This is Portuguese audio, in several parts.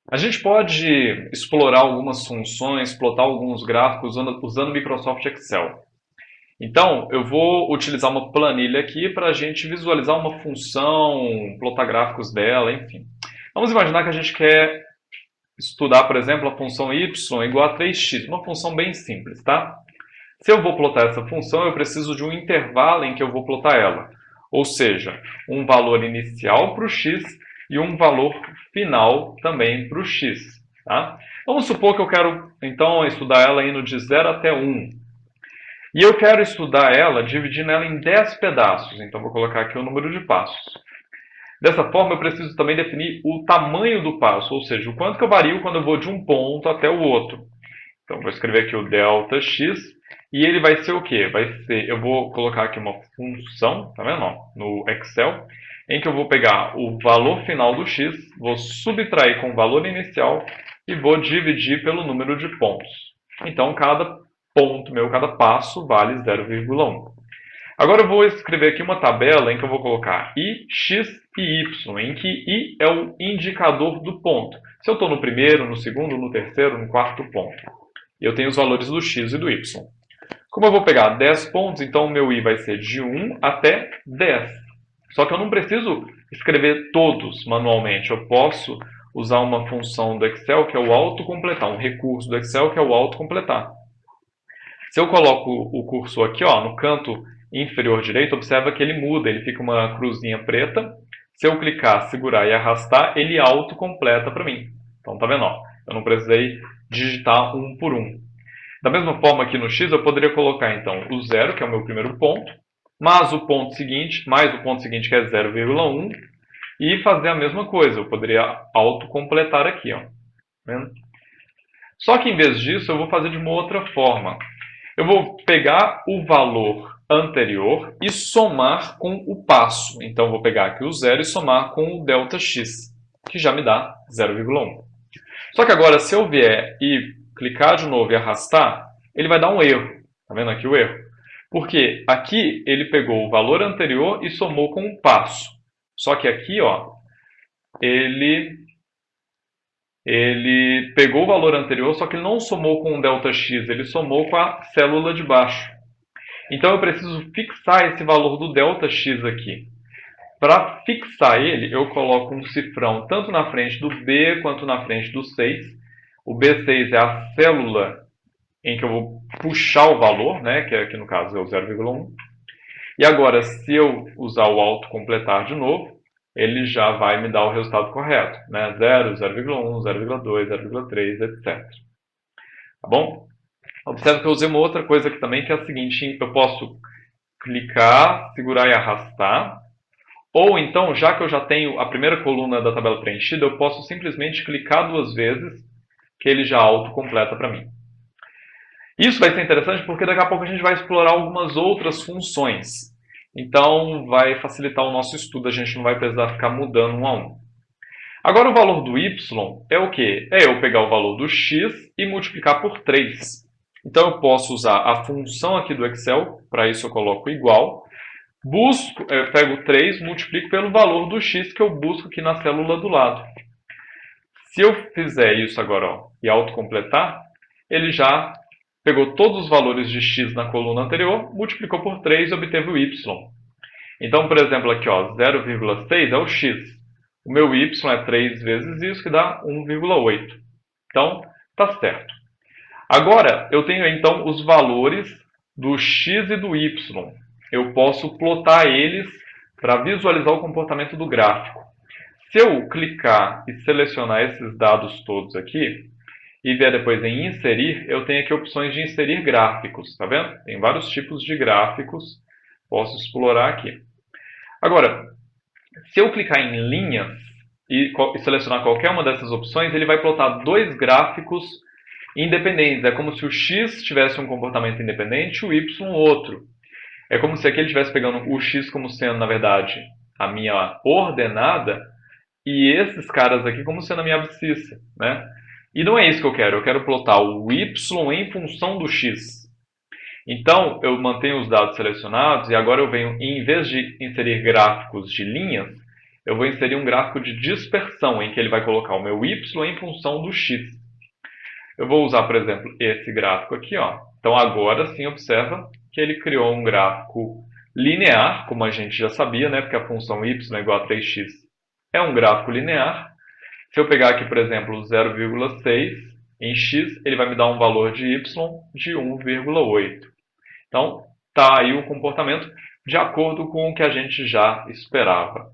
A gente pode explorar algumas funções, explotar alguns gráficos usando o Microsoft Excel. Então, eu vou utilizar uma planilha aqui para a gente visualizar uma função, plotar gráficos dela, enfim. Vamos imaginar que a gente quer estudar, por exemplo, a função y igual a 3x, uma função bem simples, tá? Se eu vou plotar essa função, eu preciso de um intervalo em que eu vou plotar ela. Ou seja, um valor inicial para o x e um valor final também para o x. Tá? Vamos supor que eu quero, então, estudar ela indo de 0 até 1. E eu quero estudar ela dividindo ela em 10 pedaços. Então, vou colocar aqui o número de passos. Dessa forma, eu preciso também definir o tamanho do passo, ou seja, o quanto que eu vario quando eu vou de um ponto até o outro. Então, vou escrever aqui o delta x, e ele vai ser o quê? Vai ser, eu vou colocar aqui uma função, tá vendo? Ó, no Excel, em que eu vou pegar o valor final do x, vou subtrair com o valor inicial e vou dividir pelo número de pontos. Então, cada ponto meu, cada passo, vale 0,1. Agora eu vou escrever aqui uma tabela em que eu vou colocar i, x e y, em que i é o indicador do ponto. Se eu estou no primeiro, no segundo, no terceiro, no quarto ponto. E eu tenho os valores do x e do y. Como eu vou pegar 10 pontos, então o meu i vai ser de 1 até 10. Só que eu não preciso escrever todos manualmente. Eu posso usar uma função do Excel que é o autocompletar, um recurso do Excel que é o autocompletar. Se eu coloco o cursor aqui, ó, no canto inferior direito, observa que ele muda, ele fica uma cruzinha preta. Se eu clicar, segurar e arrastar, ele autocompleta para mim. Então, tá vendo? Ó, eu não precisei digitar um por um. Da mesma forma aqui no x, eu poderia colocar então o 0, que é o meu primeiro ponto, mais o ponto seguinte, que é 0,1, e fazer a mesma coisa. Eu poderia autocompletar aqui, ó. Vendo? Só que em vez disso, eu vou fazer de uma outra forma. Eu vou pegar o valor anterior e somar com o passo. Então, eu vou pegar aqui o 0 e somar com o ΔX, que já me dá 0,1. Só que agora, se eu vier e clicar de novo e arrastar, ele vai dar um erro. Está vendo aqui o erro? Porque aqui ele pegou o valor anterior e somou com o passo. Só que aqui, ó, ele pegou o valor anterior, só que ele não somou com o ΔX, ele somou com a célula de baixo. Então eu preciso fixar esse valor do ΔX aqui. Para fixar ele, eu coloco um cifrão tanto na frente do B quanto na frente do 6. O B6 é a célula em que eu vou puxar o valor, né, que aqui no caso é o 0,1. E agora, se eu usar o autocompletar de novo, ele já vai me dar o resultado correto, né? 0, 0,1, 0,2, 0,3, etc. Tá bom? Observe que eu usei uma outra coisa aqui também, que é a seguinte: eu posso clicar, segurar e arrastar, ou então, já que eu já tenho a primeira coluna da tabela preenchida, eu posso simplesmente clicar duas vezes, que ele já autocompleta para mim. Isso vai ser interessante porque daqui a pouco a gente vai explorar algumas outras funções. Então, vai facilitar o nosso estudo, a gente não vai precisar ficar mudando um a um. Agora, o valor do y é o quê? É eu pegar o valor do x e multiplicar por 3. Então, eu posso usar a função aqui do Excel, para isso eu coloco igual, pego 3, multiplico pelo valor do x que eu busco aqui na célula do lado. Se eu fizer isso agora, ó, e autocompletar, ele já pegou todos os valores de x na coluna anterior, multiplicou por 3 e obteve o y. Então, por exemplo, aqui, ó, 0,6 é o x. O meu y é 3 vezes isso, que dá 1,8. Então, está certo. Agora, eu tenho então os valores do x e do y. Eu posso plotar eles para visualizar o comportamento do gráfico. Se eu clicar e selecionar esses dados todos aqui, e vier depois em inserir, eu tenho aqui opções de inserir gráficos, tá vendo? Tem vários tipos de gráficos, posso explorar aqui. Agora, se eu clicar em linhas e selecionar qualquer uma dessas opções, ele vai plotar dois gráficos independentes. É como se o x tivesse um comportamento independente e o y outro. É como se aqui ele estivesse pegando o x como sendo, na verdade, a minha ordenada e esses caras aqui como sendo a minha abscissa, né? E não é isso que eu quero plotar o y em função do x. Então, eu mantenho os dados selecionados e agora eu venho, em vez de inserir gráficos de linhas, eu vou inserir um gráfico de dispersão, em que ele vai colocar o meu y em função do x. Eu vou usar, por exemplo, esse gráfico aqui, ó. Então agora sim observa que ele criou um gráfico linear, como a gente já sabia, né? Porque a função y é igual a 3x é um gráfico linear. Se eu pegar aqui, por exemplo, 0,6 em x, ele vai me dar um valor de y de 1,8. Então, está aí o comportamento de acordo com o que a gente já esperava.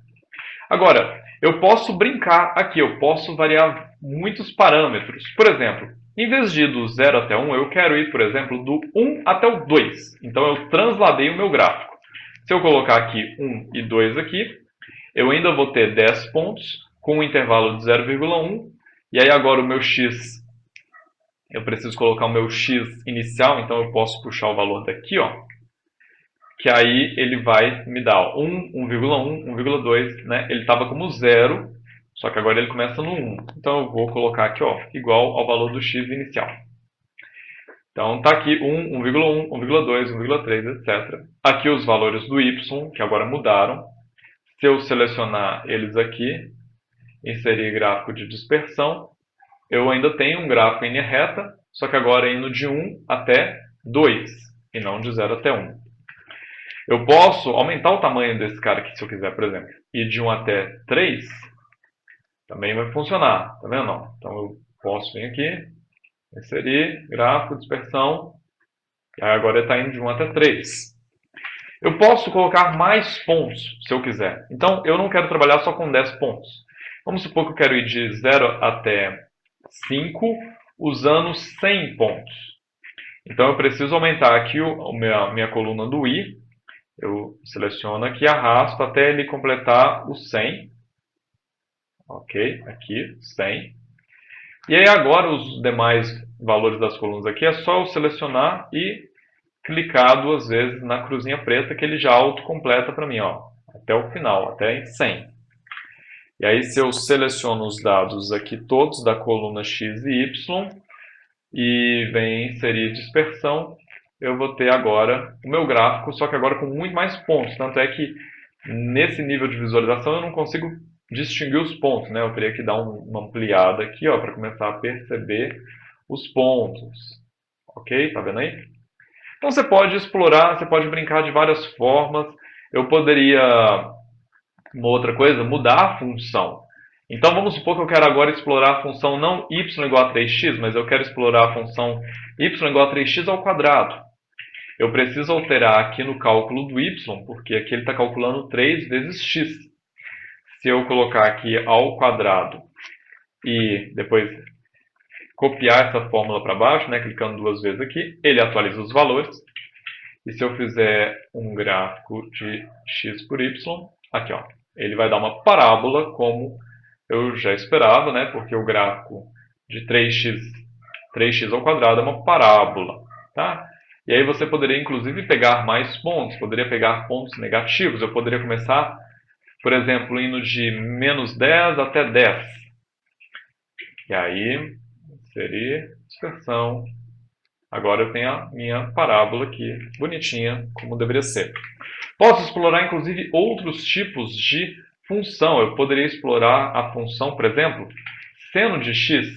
Agora, eu posso brincar aqui, eu posso variar muitos parâmetros. Por exemplo, em vez de ir do 0 até 1, eu quero ir, por exemplo, do 1 até o 2. Então, eu transladei o meu gráfico. Se eu colocar aqui 1 e 2 aqui, eu ainda vou ter 10 pontos com um intervalo de 0,1. E aí agora o meu x, eu preciso colocar o meu x inicial, então eu posso puxar o valor daqui, ó. Que aí ele vai me dar 1, 1,1, 1,2, né? Ele estava como 0, só que agora ele começa no 1. Então eu vou colocar aqui, ó, igual ao valor do x inicial. Então está aqui 1, 1,1, 1,2, 1,3, etc. Aqui os valores do y, que agora mudaram. Se eu selecionar eles aqui, inserir gráfico de dispersão, eu ainda tenho um gráfico em linha reta, só que agora indo de 1 até 2, e não de 0 até 1. Eu posso aumentar o tamanho desse cara aqui, se eu quiser, por exemplo, ir de 1 até 3, também vai funcionar, tá vendo? Então eu posso vir aqui, inserir, gráfico, dispersão, e agora ele está indo de 1 até 3. Eu posso colocar mais pontos, se eu quiser. Então eu não quero trabalhar só com 10 pontos. Vamos supor que eu quero ir de 0 até 5, usando 100 pontos. Então eu preciso aumentar aqui minha coluna do i. Eu seleciono aqui, arrasto até ele completar o 100. Ok, aqui, 100. E aí agora os demais valores das colunas aqui é só eu selecionar e clicar 2 vezes na cruzinha preta que ele já autocompleta para mim, ó, até o final, até em 100. E aí se eu seleciono os dados aqui todos da coluna x e y e venho inserir dispersão, eu vou ter agora o meu gráfico, só que agora com muito mais pontos. Tanto é que nesse nível de visualização eu não consigo distinguir os pontos, né? Eu teria que dar uma ampliada aqui, ó, para começar a perceber os pontos. Ok? Tá vendo aí? Então você pode explorar, você pode brincar de várias formas. Eu poderia, uma outra coisa, mudar a função. Então vamos supor que eu quero agora explorar a função não y igual a 3x, mas eu quero explorar a função y igual a 3x ao quadrado. Eu preciso alterar aqui no cálculo do y, porque aqui ele está calculando 3 vezes x. Se eu colocar aqui ao quadrado e depois copiar essa fórmula para baixo, né, clicando 2 vezes aqui, ele atualiza os valores. E se eu fizer um gráfico de x por y, aqui, ó, ele vai dar uma parábola como eu já esperava, né, porque o gráfico de 3x ao quadrado é uma parábola. Tá? E aí você poderia, inclusive, pegar mais pontos, poderia pegar pontos negativos. Eu poderia começar, por exemplo, indo de menos 10 até 10. E aí, seria dispersão. Agora eu tenho a minha parábola aqui, bonitinha, como deveria ser. Posso explorar, inclusive, outros tipos de função. Eu poderia explorar a função, por exemplo, seno de x.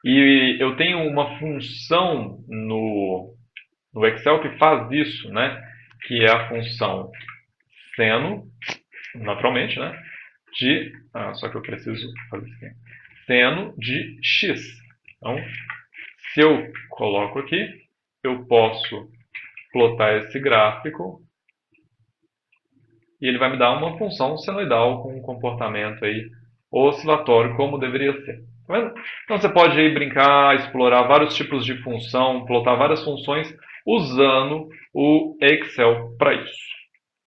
E eu tenho uma função no Excel que faz isso, né? Que é a função seno, naturalmente, né? Só que eu preciso fazer assim. Seno de x. Então, se eu coloco aqui, eu posso plotar esse gráfico e ele vai me dar uma função senoidal com um comportamento aí oscilatório, como deveria ser. Tá vendo? Então você pode aí brincar, explorar vários tipos de função, plotar várias funções usando o Excel para isso.